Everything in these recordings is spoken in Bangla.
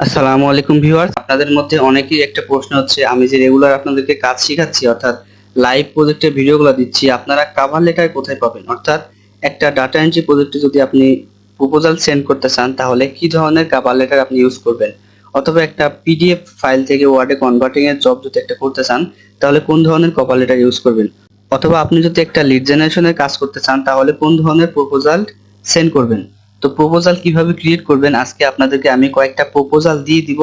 আসসালামু আলাইকুম ভিউয়ার্স, আপনাদের মধ্যে অনেকেই একটা প্রশ্ন হচ্ছে, আমি যে রেগুলার আপনাদেরকে কাজ শেখাচ্ছি অর্থাৎ লাইভ প্রজেক্টের ভিডিওগুলো দিচ্ছি, আপনারা কভার লেটার কোথায় পাবেন? অর্থাৎ একটা ডাটা এন্ট্রি প্রজেক্টে যদি আপনি প্রপোজাল সেন্ড করতে চান তাহলে কি ধরনের কভার লেটার আপনি ইউজ করবেন? অথবা একটা পিডিএফ ফাইল থেকে ওয়ার্ডে কনভার্টিং এর জব যদি একটা করতে চান তাহলে কোন ধরনের কভার লেটার ইউজ করবেন? অথবা আপনি যদি একটা লিড জেনারেশনের কাজ করতে চান তাহলে কোন ধরনের প্রপোজাল সেন্ড করবেন? তো প্রপোজাল কিভাবে ক্রিয়েট করবেন আজকে আপনাদেরকে আমি কয়েকটা প্রপোজাল দিয়ে দিব,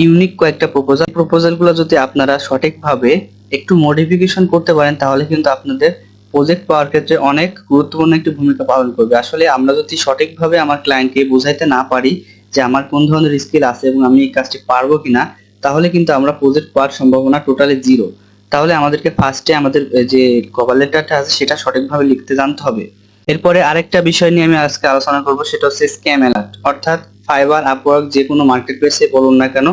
ইউনিক কয়েকটা প্রপোজালগুলো যদি আপনারা সঠিকভাবে একটু মডিফিকেশন করতে পারেন তাহলে কিন্তু আপনাদের প্রজেক্ট পাওয়ার ক্ষেত্রে অনেক গুরুত্বপূর্ণ একটি ভূমিকা পালন করবে। আসলে আমরা যদি সঠিকভাবে আমার ক্লায়েন্টকে বোঝাইতে না পারি যে আমার কোন ধরনের স্কিল আছে এবং আমি এই কাজটি পারবো কিনা, তাহলে কিন্তু আমরা প্রজেক্ট পাওয়ার সম্ভাবনা টোটালি জিরো। তাহলে আমাদেরকে ফার্স্টে আমাদের যে কভার লেটারটা আছে সেটা সঠিকভাবে লিখতে জানতে হবে। এরপরে আরেকটা বিষয় নিয়ে আমি আজকে আলোচনা করব, সেটা হচ্ছে স্ক্যাম অ্যালার্ট। অর্থাৎ ফাইবার, আপওয়ার্ক যে কোনো মার্কেট প্লেসে বলুন না কেন,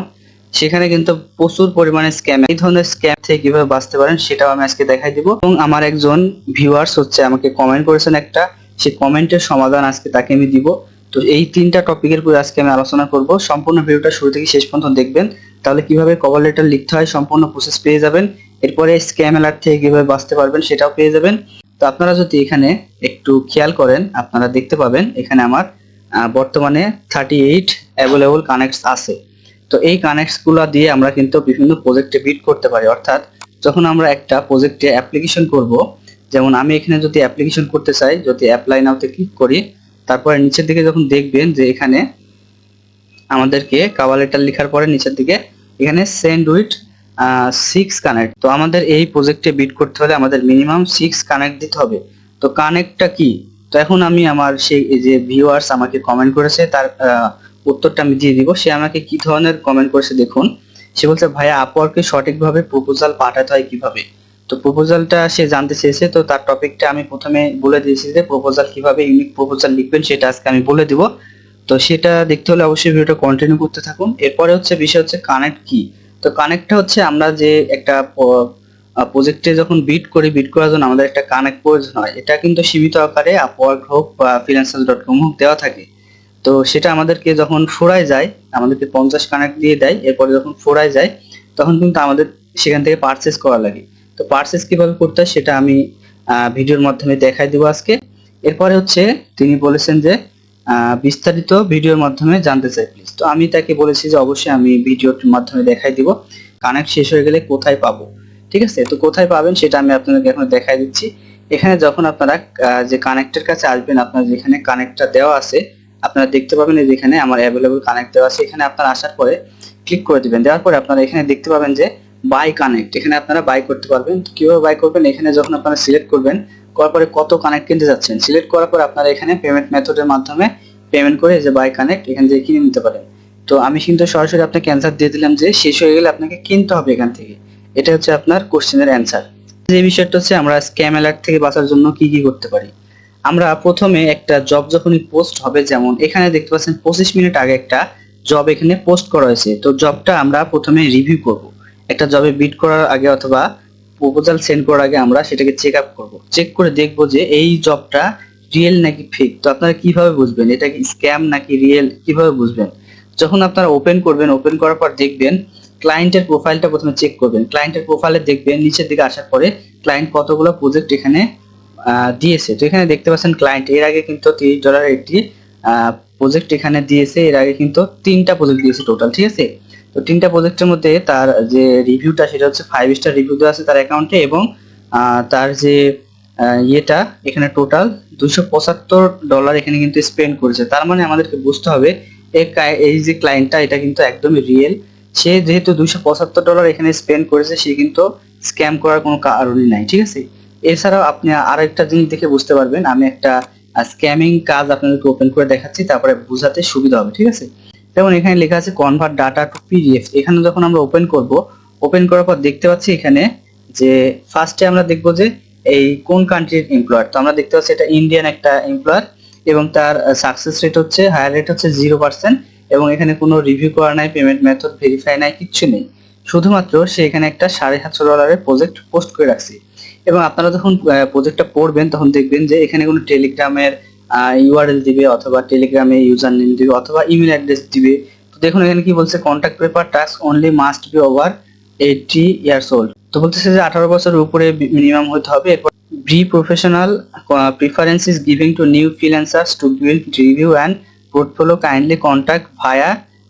সেখানে কিন্তু প্রচুর পরিমাণে স্ক্যাম। এই ধরনের স্ক্যাম থেকে কিভাবে বাঁচতে পারেন সেটাও আমি আজকে দেখাই দিব। এবং আমার একজন ভিউয়ার্স হচ্ছে আমাকে কমেন্ট করেছেন একটা, সেই কমেন্টের সমাধান আজকে তাকে আমি দিব। তো এই তিনটা টপিকের উপর আজকে আমি আলোচনা করব। সম্পূর্ণ ভিডিওটা শুরু থেকে শেষ পর্যন্ত দেখবেন, তাহলে কিভাবে কভার লেটার লিখতে হয় সম্পূর্ণ প্রসেস পেয়ে যাবেন। এরপরে স্ক্যাম অ্যালার্ট থেকে কিভাবে বাঁচতে পারবেন সেটাও পেয়ে যাবেন। তো আপনারা যদি এখানে একটু খেয়াল করেন আপনারা দেখতে পাবেন এখানে আমার বর্তমানে 38 অ্যাভেলেবল কানেক্টস আছে। তো এই কানেক্টস গুলা দিয়ে আমরা কিন্তু বিভিন্ন প্রজেক্টে বিড করতে পারি। অর্থাৎ যখন আমরা একটা প্রজেক্টে অ্যাপ্লিকেশন করব, যেমন আমি এখানে যদি অ্যাপ্লিকেশন করতে চাই, যদি অ্যাপ্লাই নাওতে ক্লিক করি, তারপরে নিচের দিকে যখন দেখবেন যে এখানে আমাদেরকে কভার লেটার লেখার পরে নিচের দিকে এখানে সেন্ড উইথ 6 কানেক্ট। তো আমাদের এই প্রজেক্টে বিড করতে হলে আমাদের মিনিমাম 6 কানেক্ট দিতে হবে। তো কানেক্টটা কি? তো এখন আমি আমার সেই যে ভিউয়ার্স আমাকে কমেন্ট করেছে তার উত্তরটা আমি দিয়ে দিব। সে আমাকে কি ধরনের কমেন্ট করেছে দেখুন। সে বলছে, ভাইয়া আপওয়ার্কে সঠিকভাবে প্রপোজাল পাঠাতে হয় কিভাবে? তো প্রপোজালটা সে জানতে চেয়েছে। তো তার টপিকটা আমি প্রথমে বলে দিয়েছি যে প্রপোজাল কিভাবে ইউনিক প্রপোজাল লিখবেন সেটা আজকে আমি বলে দিব। তো সেটা দেখতে হলে অবশ্যই ভিডিওটা কন্টিনিউ করতে থাকুন। এরপরে হচ্ছে বিষয় হচ্ছে কানেক্ট কি। তো কানেক্টটা হচ্ছে আমরা যে একটা প্রজেক্টে যখন বিড করি, বিড করার জন্য আমাদের একটা কানেক্ট প্রয়োজন হয়। এটা কিন্তু সীমিত আকারে আপওয়ার্ক হোক বা freelancer.com হোক দেওয়া থাকে। তো সেটা আমাদেরকে যখন ফুরায় যায়, আমাদেরকে 50 কানেক্ট দিয়ে দেয়। এরপরে যখন ফুরায় যায় তখন কিন্তু আমাদের সেখান থেকে পারচেস করা লাগে। তো পারচেস কিভাবে করতে হয় সেটা আমি ভিডিওর মাধ্যমে দেখাই দিব আজকে। এরপরে হচ্ছে তিনি বলেছেন যে বিস্তারিত ভিডিওর মাধ্যমে জানতে চাই প্লিজ। তো আমি তাকে বলেছি যে অবশ্যই আমি ভিডিওর মাধ্যমে দেখাই দিব কানেক্ট শেষ হয়ে গেলে কোথায় পাবো। ঠিক আছে, তো কোথায় পাবেন সেটা আমি আপনাদেরকে এখন দেখাই দিচ্ছি। এখানে যখন আপনারা যে কানেক্টের কাছে আসবেন, আপনার যেখানে কানেক্টটা দেওয়া আছে আপনারা দেখতে পাবেন যে এখানে আমার অ্যাভেলেবল কানেক্ট দেওয়া আছে। এখানে আপনারা আসার পরে ক্লিক করে দিবেন। দেওয়ার পরে আপনারা এখানে দেখতে পাবেন যে বাই কানেক্ট, এখানে আপনারা বাই করতে পারবেন। তো কিভাবে বাই করবেন, এখানে যখন আপনারা সিলেক্ট করবেন, করার পরে কত কানেক্ট কিনতে যাচ্ছেন সিলেক্ট করার পর আপনারা এখানে পেমেন্ট মেথডের মাধ্যমে পেমেন্ট করে যে বাই কানেক্ট এখান থেকে কিনে নিতে পারেন। তো আমি কিন্তু সরাসরি আপনাকে অ্যান্সার দিয়ে দিলাম যে শেষ হয়ে গেলে আপনাকে কিনতে হবে এখান থেকে। এটা হচ্ছে আপনার কোশ্চেনের অ্যান্সার। যে বিষয়টা হচ্ছে আমরা স্ক্যাম অ্যালার্ট থেকে বাঁচার জন্য কি কি করতে পারি। আমরা প্রথমে একটা জব যখনই পোস্ট হবে, যেমন এখানে দেখতে পাচ্ছেন 25 মিনিট আগে একটা জব এখানে পোস্ট করা হয়েছে। তো জবটা আমরা প্রথমে রিভিউ করব। একটা জবে বিড করার আগে অথবা প্রপোজাল সেন্ড করার আগে আমরা সেটাকে চেক আপ করব। চেক করে দেখব যে এই জবটা রিয়েল নাকি ফেক। তো আপনারা কিভাবে বুঝবেন এটা কি স্ক্যাম নাকি রিয়েল, কিভাবে বুঝবেন? যখন আপনারা ওপেন করবেন, ওপেন করার পর দেখবেন ক্লায়েন্টের প্রোফাইলটা প্রথমে চেক করবেন। ক্লায়েন্টের প্রোফাইলে দেখবেন নিচের দিকে আসার পরে ক্লায়েন্ট কতগুলো প্রজেক্ট এখানে দিয়েছে। তো এখানে দেখতে পাচ্ছেন ক্লায়েন্ট এর আগে কিন্তু $30 একটি প্রজেক্ট এখানে দিয়েছে। এর আগে কিন্তু 3টা প্রজেক্ট দিয়েছে টোটাল। ঠিক আছে, তো 3টা প্রজেক্টের মধ্যে তার যে রিভিউটা সেটা হচ্ছে 5 স্টার রিভিউ দেওয়া আছে তার অ্যাকাউন্টে। এবং তার যে ইয়েটা এখানে টোটাল $275 এখানে কিন্তু স্পেন্ড করেছে। তার মানে আমাদেরকে বুঝতে হবে এই যে ক্লায়েন্টটা এটা কিন্তু একদমই রিয়েল। সে যেহেতু $275 এখানে স্পেন্ড করেছে, সে কিন্তু স্ক্যাম করার কোনো কারণই নাই। ঠিক আছে, এছাড়াও আপনি আরেকটা জিনিস দেখে বুঝতে পারবেন। আমি একটা স্ক্যামিং কাজ আপনাদেরকে ওপেন করে দেখাচ্ছি, তারপরে বোঝাতে সুবিধা হবে। ঠিক আছে, যেমন এখানে লেখা আছে কনভার্ট ডাটা টু পিডিএফ। এখানে যখন আমরা ওপেন করব, ওপেন করার পর দেখতে পাচ্ছি এখানে যে ফার্স্টে আমরা দেখব যে এই কোন কান্ট্রির এমপ্লয়ার। তো আমরা দেখতে পাচ্ছি এটা ইন্ডিয়ান একটা এমপ্লয়ার এবং তার সাকসেস রেট হচ্ছে, হায়ার রেট হচ্ছে 0%। এবং এখানে কোনো রিভিউ করা নাই, পেমেন্ট মেথড ভেরিফাই নাই, কিচ্ছু নেই। শুধুমাত্র সে এখানে একটা $750 প্রজেক্ট পোস্ট করে রাখছে। এবং আপনারা যখন প্রজেক্টটা পড়বেন তখন দেখবেন যে এখানে কোনো টেলিগ্রামের ইউআরএল দিবে অথবা টেলিগ্রামে ইউজার নেম দিবে অথবা ইমেল অ্যাড্রেস দিবে। তো দেখুন এখানে কি বলছে, contact paper task only must be over 80 years old. তো বলতেছে যে 18 বছরের উপরে মিনিমাম হতে হবে। এরপর be professional preference is giving to new freelancers to build review and portfolio, kindly contact via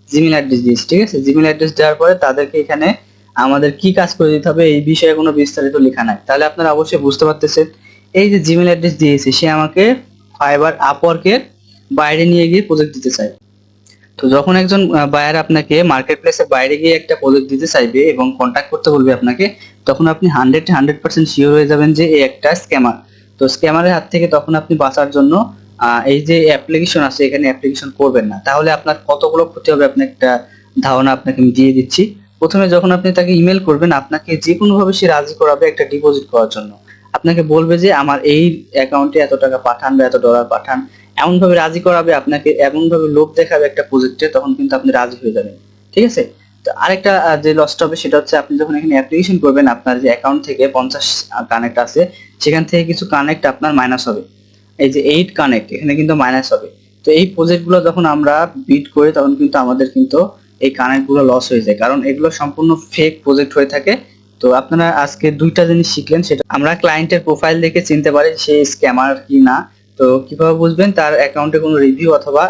Gmail address this. ঠিক আছে, জিমেল অ্যাড্রেস দেওয়ার পরে তাদেরকে এখানে আমাদের কি কাজ করে দিতে হবে এই বিষয়ে কোনো বিস্তারিত লেখা নাই। তাহলে আপনারা অবশ্যই বুঝতে পারতেছেন, এই যে জিমেল অ্যাড্রেস দিয়েছে সে আমাকে ফাইবার আপওয়ার্কের বাইরে নিয়ে গিয়ে প্রজেক্ট দিতে চায়। তো যখন একজন বায়ার আপনাকে মার্কেট প্লেসের বাইরে গিয়ে একটা প্রজেক্ট দিতে চাইবে এবং কন্ট্যাক্ট করতে বলবে আপনাকে, তখন আপনি 100% শিওর হয়ে যাবেন যে এই একটা স্ক্যামার। তো স্ক্যামারের হাত থেকে তখন আপনি বাঁচার জন্য এই যে অ্যাপ্লিকেশন আছে এখানে অ্যাপ্লিকেশন করবেন না। তাহলে আপনার কতগুলো ক্ষতি হবে আপনি একটা ধারণা আপনাকে আমি দিয়ে দিচ্ছি। প্রথমে যখন আপনি তাকে ইমেল করবেন, আপনাকে যে কোনো ভাবে সে রাজি করাবে একটা ডিপোজিট করার জন্য। আপনাকে বলবে যে আমার এই অ্যাকাউন্টে এত টাকা পাঠান বা এত ডলার পাঠান, এমন ভাবে রাজি করাবে আপনাকে, এমন ভাবে লোভ দেখাবে একটা প্রজেক্টে, তখন কিন্তু আপনি রাজি হয়ে যাবেন। ঠিক আছে, তো আরেকটা যে লসটা হবে সেটা হচ্ছে, আপনি যখন এখানে অ্যাপ্লিকেশন করবেন আপনার যে অ্যাকাউন্ট থেকে 50 কানেক্ট আছে সেখান থেকে কিছু কানেক্ট আপনার মাইনাস হবে। এই যে 8 কানেক্ট এখানে কিন্তু মাইনাস হবে। তো এই প্রজেক্ট গুলো যখন আমরা বিড করি তখন কিন্তু আমাদের কিন্তু এই কানেক্ট গুলো লস হয়ে যায়, কারণ এগুলো সম্পূর্ণ ফেক প্রজেক্ট হয়ে থাকে। তো আপনারা আজকে দুইটা জিনিস শিখলেন, সেটা আমরা ক্লায়েন্টের প্রোফাইল দেখে চিনতে পারি সে স্ক্যামার কি না। তো কিভাবে বুঝবেন তার অ্যাকাউন্টে কোনো রিভিউ অথবা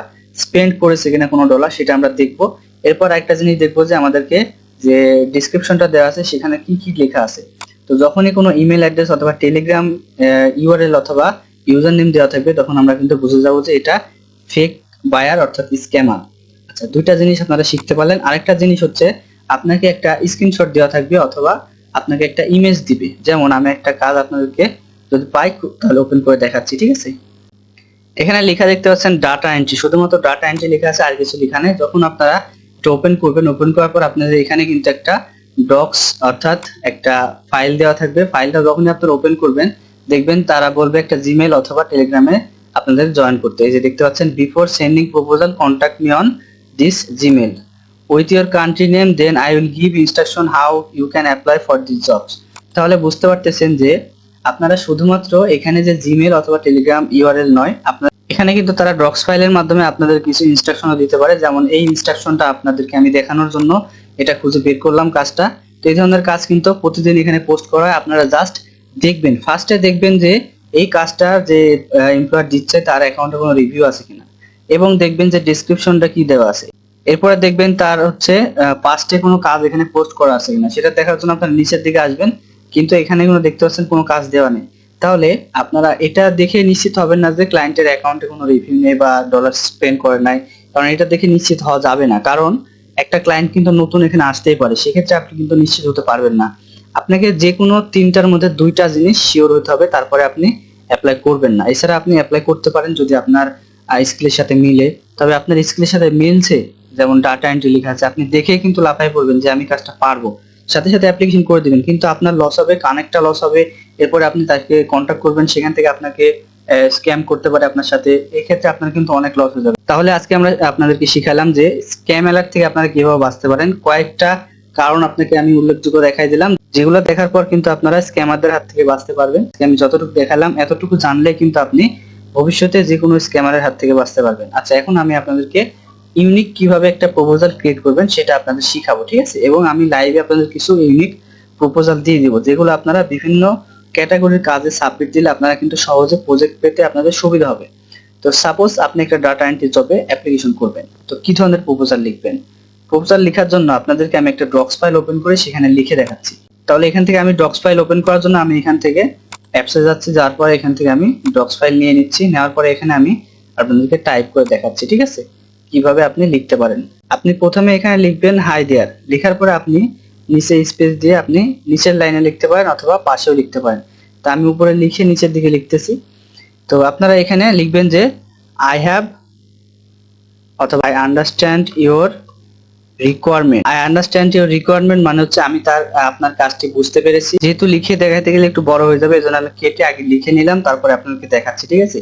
স্পেন্ড করেছে কিনা কোনো ডলার, সেটা আমরা দেখবো। এরপর একটা জিনিস দেখবো যে আমাদেরকে যে ডিসক্রিপশনটা দেওয়া আছে সেখানে কি কি লেখা আছে। তো যখনই কোনো ইমেল অ্যাড্রেস অথবা টেলিগ্রাম ইউআরএল অথবা ইউজার নেম দেওয়া থাকবে তখন আমরা কিন্তু বুঝে যাবো যে এটা ফেক বায়ার অর্থাৎ স্ক্যামার। আচ্ছা, দুইটা জিনিস আপনারা শিখতে পারলেন। আরেকটা জিনিস হচ্ছে, আপনাকে একটা স্ক্রিনশট দেওয়া থাকবে অথবা আপনাকে একটা ইমেজ দিবে। যেমন আমি একটা কাজ আপনাদেরকে যদি পাই তাহলে ওপেন করে দেখাচ্ছি। ঠিক আছে, এখানে লেখা দেখতে পাচ্ছেন ডাটা এন্ট্রি, শুধুমাত্র ডাটা এন্ট্রি লেখা আছে, আর কিছু লেখা নেই। যখন আপনারা এটা ওপেন করবেন, ওপেন করার পর আপনাদের এখানে কিন্তু একটা ডক্স অর্থাৎ একটা ফাইল দেওয়া থাকবে। ফাইলটা যখনই আপনারা ওপেন করবেন দেখবেন তারা বলবে একটা জিমেল অথবা টেলিগ্রামে আপনাদের জয়েন করতে। এই যে দেখতে পাচ্ছেন, before sending proposal contact me on this Gmail with your country name, then I will give instruction how you can apply for this jobs. তাহলে বুঝতে পারতেছেন যে আপনারা শুধুমাত্র এখানে যে জিমেল অথবা টেলিগ্রাম ইউআরএল নয়, আপনারা এখানে কিন্তু তারা ডক্স ফাইলের মাধ্যমে আপনাদের কিছু ইনস্ট্রাকশনও দিতে পারে। যেমন এই ইনস্ট্রাকশনটা আপনাদেরকে আমি দেখানোর জন্য এটা খুঁজে বের করলাম কাজটা। তো এই ধরনের কাজ কিন্তু প্রতিদিন এখানে পোস্ট করা হয়। আপনারা জাস্ট দেখবেন, ফার্স্টে দেখবেন যে এই কাজটা যে এমপ্লয়ার দিচ্ছে তার অ্যাকাউন্টে কোনো রিভিউ আছে কিনা, এবং দেখবেন যে ডেসক্রিপশনটা কি দেওয়া আছে। এরপরে দেখবেন তার হচ্ছে পাস্টে কোনো কাজ এখানে পোস্ট করা আছে কিনা, সেটা দেখার জন্য আপনারা নিচের দিকে আসবেন। কিন্তু এখানে কোনো দেখতে পাচ্ছেন কোনো কাজ দেওয়া নেই। তাহলে আপনারা এটা দেখে নিশ্চিত হবেন না যে ক্লায়েন্টের অ্যাকাউন্টে কোনো রিভিউ নেই বা ডলার স্পেন্ড করে নাই, কারণ এটা দেখে নিশ্চিত হওয়া যাবে না। কারণ একটা ক্লায়েন্ট কিন্তু নতুন এখানে আসতেই পারে, সেক্ষেত্রে আপনি কিন্তু নিশ্চিত হতে পারবেন না। আপনাকে যে কোনো তিনটার মধ্যে দুইটা জিনিস শিওর হতে হবে, তারপরে আপনি অ্যাপ্লাই করবেন না। এছাড়া আপনি অ্যাপ্লাই করতে পারেন যদি আপনার স্কিলের সাথে মিলে, তবে আপনার স্কিলের সাথে মিলছে, যেমন ডাটা এন্ট্রি লেখা আছে, আপনি দেখে কিন্তু লাফায় পড়বেন যে আমি কাজটা পারবো, সাথে সাথে অ্যাপ্লিকেশন করে দিবেন, কিন্তু আপনার লস হবে, কানেক্টটা লস হবে। এরপরে আপনি তাকে কন্ট্যাক্ট করবেন, সেখান থেকে আপনাকে স্ক্যাম করতে পারে আপনার সাথে, এই ক্ষেত্রে আপনার কিন্তু অনেক লস হয়ে যাবে। তাহলে আজকে আমরা আপনাদেরকে শিখালাম যে স্ক্যাম অ্যালার্ট থেকে আপনারা কিভাবে বাঁচতে পারেন। কয়েকটা কারণ আপনাকে আমি উল্লেখযোগ্য দেখাই দিলাম, যেগুলো দেখার পর কিন্তু আপনারা স্ক্যামারদের হাত থেকে বাঁচতে পারবেন। আমি যতটুকু দেখালাম এতটুকু জানলে কিন্তু আপনি ভবিষ্যতে যে কোনো স্ক্যামারের হাত থেকে বাঁচতে পারবেন। আচ্ছা, এখন আমি আপনাদেরকে ইউনিক কিভাবে একটা প্রপোজাল ক্রিয়েট করবেন সেটা আপনাদের শিখাবো। ঠিক আছে, এবং আমি লাইভে আপনাদের কিছু ইউনিক প্রপোজাল দিয়ে দিব, যেগুলো আপনারা বিভিন্ন ক্যাটাগরির কাজে সাবমিট দিলে আপনারা কিন্তু সহজে প্রজেক্ট পেতে আপনাদের সুবিধা হবে। তো সাপোজ আপনি একটা ডাটা এন্ট্রি জবে অ্যাপ্লিকেশন করবেন, তো কি ধরনের প্রপোজাল লিখবেন? প্রপোজাল লেখার জন্য আপনাদেরকে আমি একটা ডক্স ফাইল ওপেন করে সেখানে লিখে দেখাচ্ছি। তাহলে এখান থেকে আমি ডক্স ফাইল ওপেন করার জন্য আমি এখান থেকে অ্যাপসে যাচ্ছি, যাওয়ার পরে এখান থেকে আমি ডক্স ফাইল নিয়ে নিচ্ছি, নেওয়ার পরে এখানে আমি আপনাদেরকে টাইপ করে দেখাচ্ছি। ঠিক আছে, কিভাবে আপনি লিখতে পারেন। আপনি প্রথমে এখানে লিখবেন হাই দেয়ার, লেখার পরে আপনি নিচে স্পেস দিয়ে আপনি নিচের লাইনে লিখতে পারেন অথবা পাশেও লিখতে পারেন। তো আমি উপরে লিখে নিচের দিকে লিখতেছি। তো আপনারা এখানে লিখবেন যে আই হ্যাভ অথবা I understand your requirement. I understand your requirement মানে হচ্ছে আমি আপনার কাজটি বুঝতে পেরেছি। যেহেতু লিখে দেখাতে গেলে একটু বড় হয়ে যাবে, এজন্য আমি কেটে আগে লিখে নিলাম, তারপরে আপনাদেরকে দেখাচ্ছি। ঠিক আছে,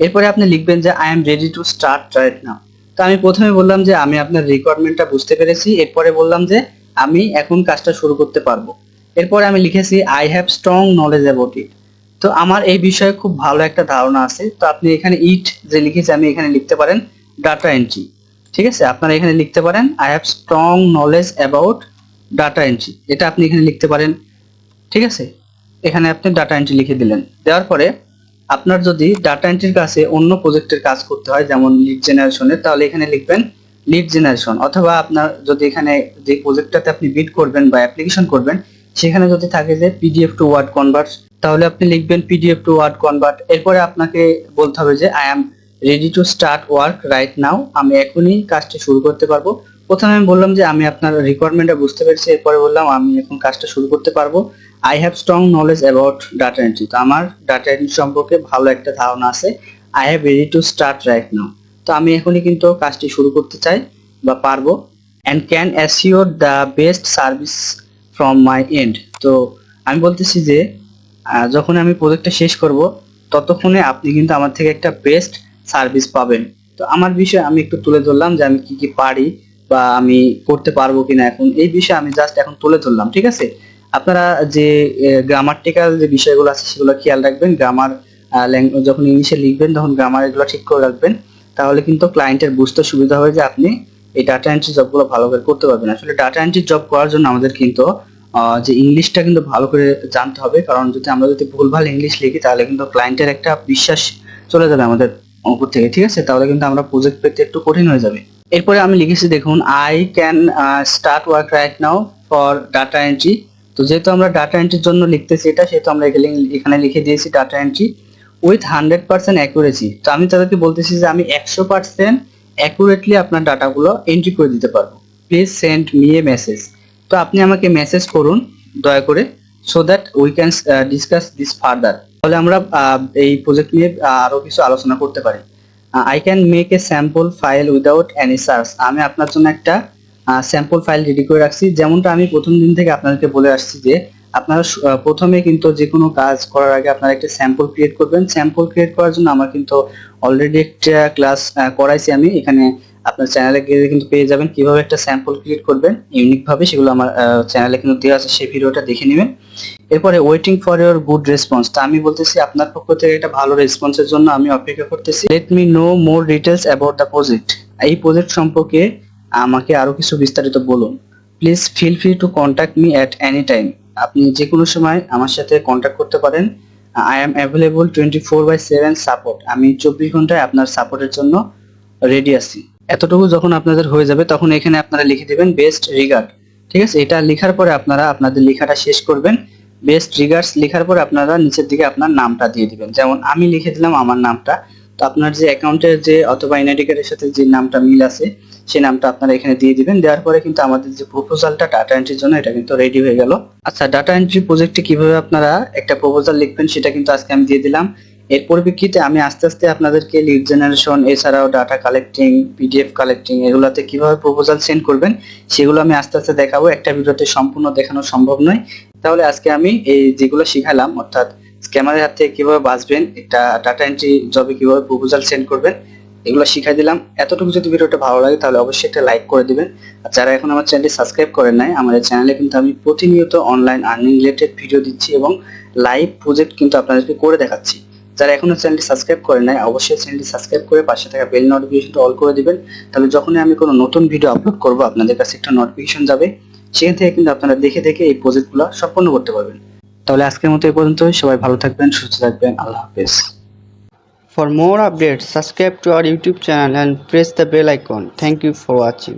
এরপরে আপনি লিখবেন যে I am ready to start right now. তো আমি প্রথমে বললাম যে আমি আপনার রিকোয়ারমেন্টটা বুঝতে পেরেছি, এরপরে বললাম যে আমি এখন কাজটা শুরু করতে পারবো। এরপরে আমি লিখেছি I have strong knowledge about it. তো আমার এই বিষয়ে খুব ভালো একটা ধারণা আছে। তো আপনি এখানে ইট যে লিখেছি আমি এখানে লিখতে পারেন ডাটা এন্ট্রি। ঠিক আছে, আপনারা এখানে লিখতে পারেন I have strong knowledge about data entry, এটা আপনি এখানে লিখতে পারেন। ঠিক আছে, এখানে আপনি ডাটা এন্ট্রি লিখে দিলেন। দেওয়ার পরে আপনার যদি ডাটা এন্ট্রির কাছে অন্য প্রজেক্টের কাজ করতে হয় যেমন লিড জেনারেশনের, তাহলে এখানে লিখবেন লিড জেনারেশন। অথবা আপনার যদি এখানে যে প্রজেক্টটাতে আপনি বিড করবেন বা অ্যাপ্লিকেশন করবেন সেখানে যদি থাকে যে পিডিএফ টু ওয়ার্ড কনভার্ট, তাহলে আপনি লিখবেন পিডিএফ টু ওয়ার্ড কনভার্ট। এরপরে আপনাকে বলতে হবে যে I am ready to start work right now, আমি এখনই কাজটা শুরু করতে পারবো। প্রথমে আমি বললাম যে আমি আপনার রিকোয়ারমেন্টটা বুঝতে পেরেছি, এরপরে বললাম আমি এখন কাজটা শুরু করতে পারবো। I have strong knowledge about data entry, তো আমার ডাটা এন্ট্রি সম্পর্কে ভালো একটা ধারণা আছে। I have ready to start right now, তো আমি এখনই কিন্তু কাজটি শুরু করতে চাই বা পারবো। And can assure the best service from my and, তো আমি বলতেছি যে যখন আমি প্রজেক্টটা শেষ করব ততক্ষণে আপনি কিন্তু আমার থেকে একটা বেস্ট সার্ভিস পাবেন। তো আমার বিষয়ে আমি একটু তুলে ধরলাম যে আমি কি কি পারি বা আমি করতে পারবো কিনা, এখন এই বিষয়ে আমি জাস্ট এখন তুলে ধরলাম। ঠিক আছে, আপনারা যে গ্রামাটিক্যাল যে বিষয়গুলো আছে সেগুলো খেয়াল রাখবেন। গ্রামার যখন ইংলিশে লিখবেন তখন গ্রামার এগুলো ঠিক করে রাখবেন, তাহলে কিন্তু ক্লায়েন্টের বুঝতে সুবিধা হবে যে আপনি এই ডাটা এন্ট্রি জবগুলো ভালো করে করতে পারবেন। আসলে ডাটা এন্ট্রি জব করার জন্য আমাদের কিন্তু যে ইংলিশটা কিন্তু ভালো করে জানতে হবে, কারণ আমরা যদি ভুলভাল ইংলিশ লিখি তাহলে কিন্তু ক্লায়েন্টের একটা বিশ্বাস চলে যাবে আমাদের উপর থেকে। ঠিক আছে, তাহলে কিন্তু আমরা প্রজেক্ট পেতে একটু কঠিন হয়ে যাবে। এরপরে আমি লিখেছি দেখুন I can start work right now for data entry. তো যেহেতু আমরা ডাটা এন্ট্রির জন্য লিখতেছি এটা, সেহেতু আমরা এখানে লিখে দিয়েছি ডাটা এন্ট্রি উইথ 100% অ্যাকুরেসি। তো আমি তাদেরকে বলতেছি যে আমি 100% অ্যাকুরেটলি আপনার ডাটাগুলো এন্ট্রি করে দিতে পারবো। Please send me a message, তো আপনি আমাকে মেসেজ করুন দয়া করে, so that we can discuss this further, তাহলে আমরা এই প্রজেক্ট নিয়ে আরো কিছু আলোচনা করতে পারি। I can make a sample file without any search, আমি আপনার জন্য একটা স্যাম্পল ফাইল রেডি করে রাখছি। যেমনটা আমি প্রথম দিন থেকে আপনাদেরকে বলে আসছি যে আপনারা প্রথমে কিন্তু যে কোনো কাজ করার আগে আপনারা একটা স্যাম্পল ক্রিয়েট করবেন। স্যাম্পল ক্রিয়েট করার জন্য আমার কিন্তু অলরেডি একটা ক্লাস করাইছি আমি, এখানে আপনার চ্যানেলে গিয়ে কিন্তু পেয়ে যাবেন কিভাবে একটা স্যাম্পল ক্রিয়েট করবেন ইউনিক ভাবে, সেগুলো আমার চ্যানেলে কিন্তু দেওয়া আছে, সেই ভিডিওটা দেখে নেবেন। এরপরে waiting for your good response, তা আমি বলতেছি আপনার পক্ষ থেকে একটা ভালো রেসপন্সের জন্য আমি অপেক্ষা করতেছি। Let me know more details about the project, এই প্রজেক্ট সম্পর্কে আমাকে আরো কিছু বিস্তারিত বলুন। Please feel free to contact me at any time, আপনি যে কোনো সময় আমার সাথে কন্ট্যাক্ট করতে পারেন। আই এম অ্যাভেলেবল 24/7 সাপোর্ট, আমি 24 ঘন্টায় আপনার সাপোর্টের জন্য রেডি আছি। এতটুকু যখন আপনাদের হয়ে যাবে তখন এখানে আপনারা লিখে দিবেন বেস্ট রিগার্ড। ঠিক আছে, এটা লেখার পরে আপনারা আপনাদের লেখাটা শেষ করবেন। বেস্ট রিগার্ডস লেখার পরে আপনারা নিচের দিকে আপনার নামটা দিয়ে দিবেন, যেমন আমি লিখে দিলাম আমার নামটা। তো আপনার যে অ্যাকাউন্টের যে অথবা এনআইডি কার্ডের সাথে যে নামটা মিল আছে সেই নামটা আপনারা এখানে দিয়ে দিবেন। দেওয়ার পরে কিন্তু আমাদের যে প্রপোজালটা ডাটা এন্ট্রির জন্য এটা কিন্তু রেডি হয়ে গেল। আচ্ছা, ডাটা এন্ট্রি প্রজেক্টে কিভাবে আপনারা একটা প্রপোজাল লিখবেন সেটা কিন্তু আজকে আমি দিয়ে দিলাম। এর পরিপ্রেক্ষিতে আমি আস্তে আস্তে আপনাদেরকে লিড জেনারেশন এছাড়াও ডাটা কালেক্টিং, পিডিএফ কালেক্টিং এগুলাতে কিভাবে প্রপোজাল সেন্ড করবেন সেগুলো আমি আস্তে আস্তে দেখাবো, একটা ভিডিওতে সম্পূর্ণ দেখানো সম্ভব নয়। তাহলে আজকে আমি এই যেগুলো শিখালাম, অর্থাৎ স্ক্যামারের হাত থেকে কিভাবে বাঁচবেন, একটা ডাটা এন্ট্রি জবে কিভাবে প্রপোজাল সেন্ড করবেন, এগুলো শিখাই দিলাম। এতটুকু যদি ভিডিওটা ভালো লাগে তাহলে অবশ্যই একটা লাইক করে দিবেন। আর যারা এখন আমার চ্যানেলটি সাবস্ক্রাইব করেন নাই, আমাদের চ্যানেলে কিন্তু আমি প্রতিনিয়ত অনলাইন আর্নিং রিলেটেড ভিডিও দিচ্ছি এবং লাইভ প্রজেক্ট কিন্তু আপনাদেরকে করে দেখাচ্ছি। যারা এখনো চ্যানেলটি সাবস্ক্রাইব করেন নাই অবশ্যই চ্যানেলটি সাবস্ক্রাইব করে পাশে থাকা বেল নোটিফিকেশনটা অল করে দিবেন, তাহলে যখনই আমি কোনো নতুন ভিডিও আপলোড করব আপনাদের কাছে একটা নোটিফিকেশন যাবে, সেখান থেকে কিন্তু আপনারা দেখে দেখে এই প্রজেক্টগুলো সম্পন্ন করতে পারবেন। তাহলে আজকের মতো এই পর্যন্তই, সবাই ভালো থাকবেন, সুস্থ থাকবেন, আল্লাহ হাফেজ। For more updates, subscribe to our YouTube channel and press the bell icon. Thank you for watching.